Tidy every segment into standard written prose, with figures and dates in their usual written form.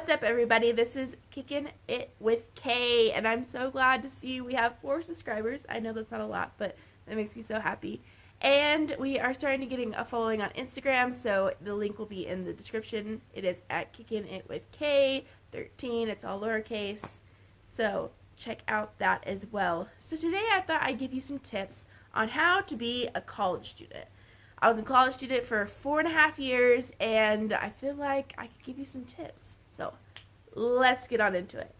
What's up, everybody? This is Kicking It with Kay, and I'm so glad to see we have 4 subscribers. I know that's not a lot, but that makes me so happy. And we are starting to getting a following on Instagram, so the link will be in the description. It is at Kicking It with Kay 13. It's all lowercase, so check out that as well. So today I thought I'd give you some tips on how to be a college student. I was a college student for 4.5 years, and I feel like I could give you some tips. So let's get on into it.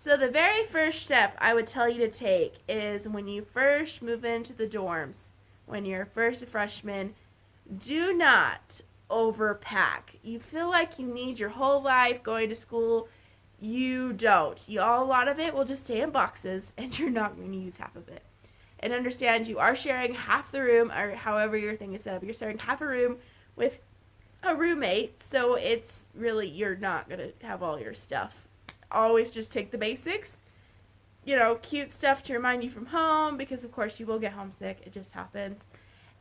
So the very first step I would tell you to take is when you first move into the dorms, when you're first a freshman, do not overpack. You feel like you need your whole life going to school. You don't. A lot of it will just stay in boxes, and you're not going to use half of it. And understand you are sharing half the room, or however your thing is set up. You're sharing half a room with a roommate, so it's really, you're not going to have all your stuff. Always just take the basics. Cute stuff to remind you from home, because of course you will get homesick. It just happens.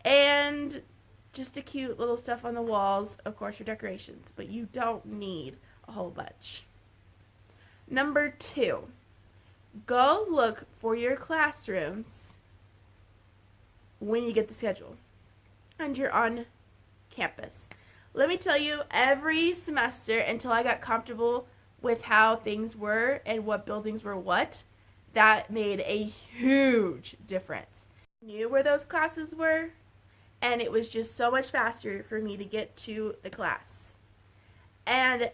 And just the cute little stuff on the walls, of course, for decorations. But you don't need a whole bunch. Number 2, go look for your classrooms when you get the schedule and you're on campus. Let me tell you, every semester until I got comfortable with how things were and what buildings were what, that made a huge difference. I knew where those classes were, and it was just so much faster for me to get to the class. And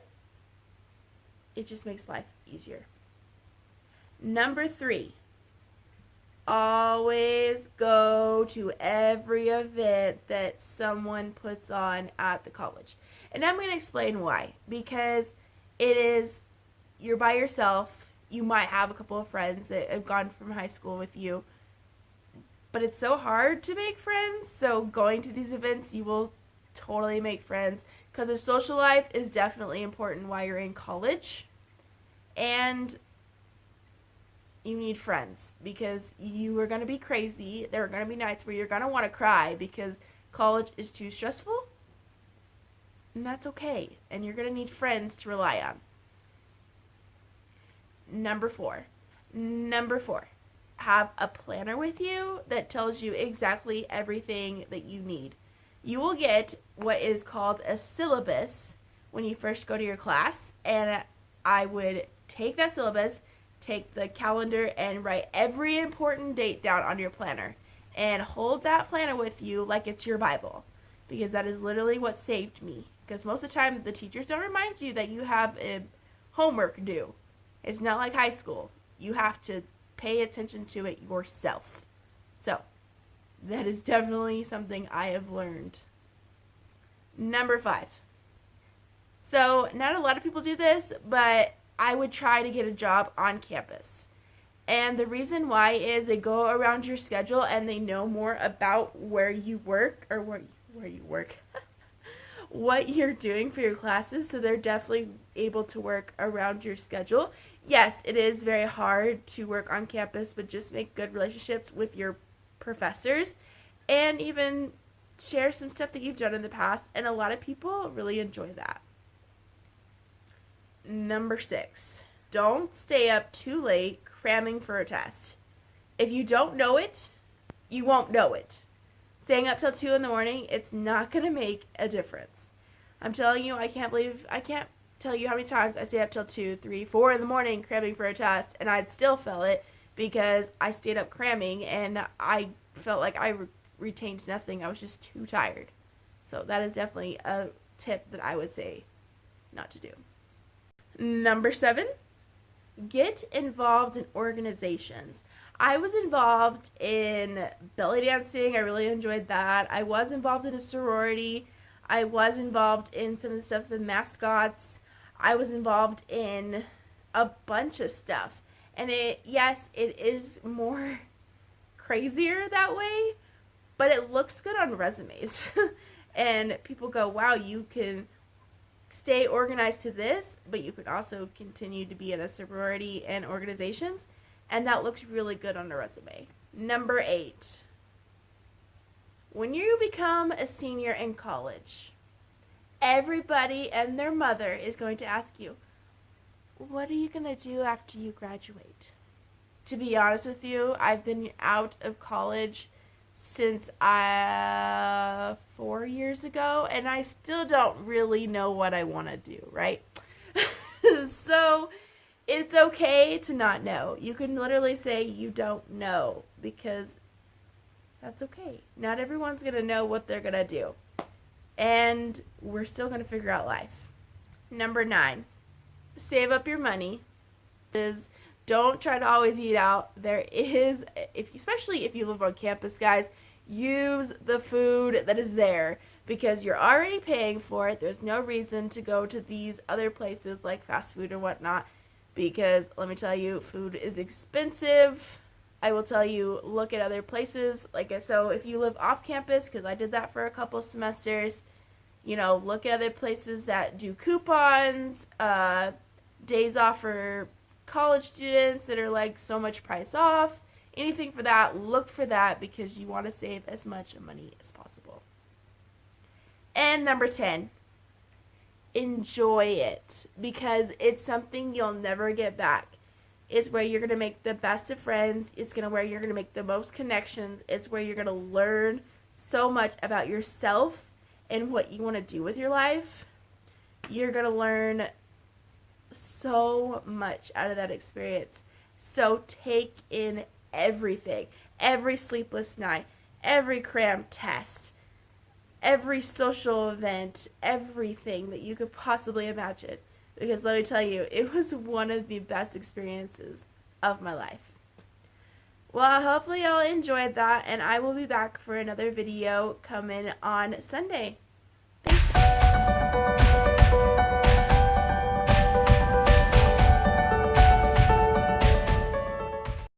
it just makes life easier. Number 3, always go to every event that someone puts on at the college. And I'm going to explain why. Because you're by yourself. You might have a couple of friends that have gone from high school with you. But it's so hard to make friends. So going to these events, you will totally make friends. Because the social life is definitely important while you're in college. And you need friends, because you are going to be crazy. There are going to be nights where you're going to want to cry because college is too stressful. And that's okay. And you're going to need friends to rely on. Number 4, have a planner with you that tells you exactly everything that you need. You will get what is called a syllabus when you first go to your class, and I would take that syllabus, take the calendar, and write every important date down on your planner. And hold that planner with you like it's your Bible. Because that is literally what saved me. Because most of the time, the teachers don't remind you that you have a homework due. It's not like high school. You have to pay attention to it yourself. So, that is definitely something I have learned. Number 5. So, not a lot of people do this, but I would try to get a job on campus. And the reason why is they go around your schedule and they know more about where you work, or where you work, what you're doing for your classes, so they're definitely able to work around your schedule. Yes, it is very hard to work on campus, but just make good relationships with your professors and even share some stuff that you've done in the past, and a lot of people really enjoy that. Number 6, don't stay up too late cramming for a test. If you don't know it, you won't know it. Staying up till 2 in the morning, it's not going to make a difference. I'm telling you, I can't tell you how many times I stayed up till 2, 3, 4 in the morning cramming for a test, and I'd still fail it because I stayed up cramming and I felt like I retained nothing. I was just too tired. So that is definitely a tip that I would say not to do. Number 7, get involved in organizations. I was involved in belly dancing. I really enjoyed that. I was involved in a sorority. I was involved in some of the stuff, the mascots. I was involved in a bunch of stuff. And yes, it is more crazier that way, but it looks good on resumes. And people go, wow, you can stay organized to this, but you could also continue to be in a sorority and organizations, and that looks really good on a resume. Number 8, when you become a senior in college, Everybody and their mother is going to ask you, what are you going to do after you graduate? To be honest with you, I've been out of college since 4 years ago, and I still don't really know what I want to do, right? So it's okay to not know. You can literally say you don't know, because that's okay. Not everyone's going to know what they're going to do. And we're still going to figure out life. Number 9, save up your money. Don't try to always eat out. There is, especially if you live on campus, guys, use the food that is there, because you're already paying for it. There's no reason to go to these other places like fast food or whatnot, because let me tell you, food is expensive. I will tell you, look at other places. So if you live off campus, because I did that for a couple semesters, look at other places that do coupons, days off for college students that are like so much price off. Anything for that, look for that, because you want to save as much money as possible. And number 10, enjoy it, because it's something you'll never get back. It's where you're going to make the best of friends. It's where you're going to make the most connections. It's where you're going to learn so much about yourself and what you want to do with your life. You're going to learn so much out of that experience. So take in everything. Every sleepless night, every cram test, every social event, everything that you could possibly imagine. Because let me tell you, it was one of the best experiences of my life. Well, hopefully y'all enjoyed that, and I will be back for another video coming on Sunday. Thanks.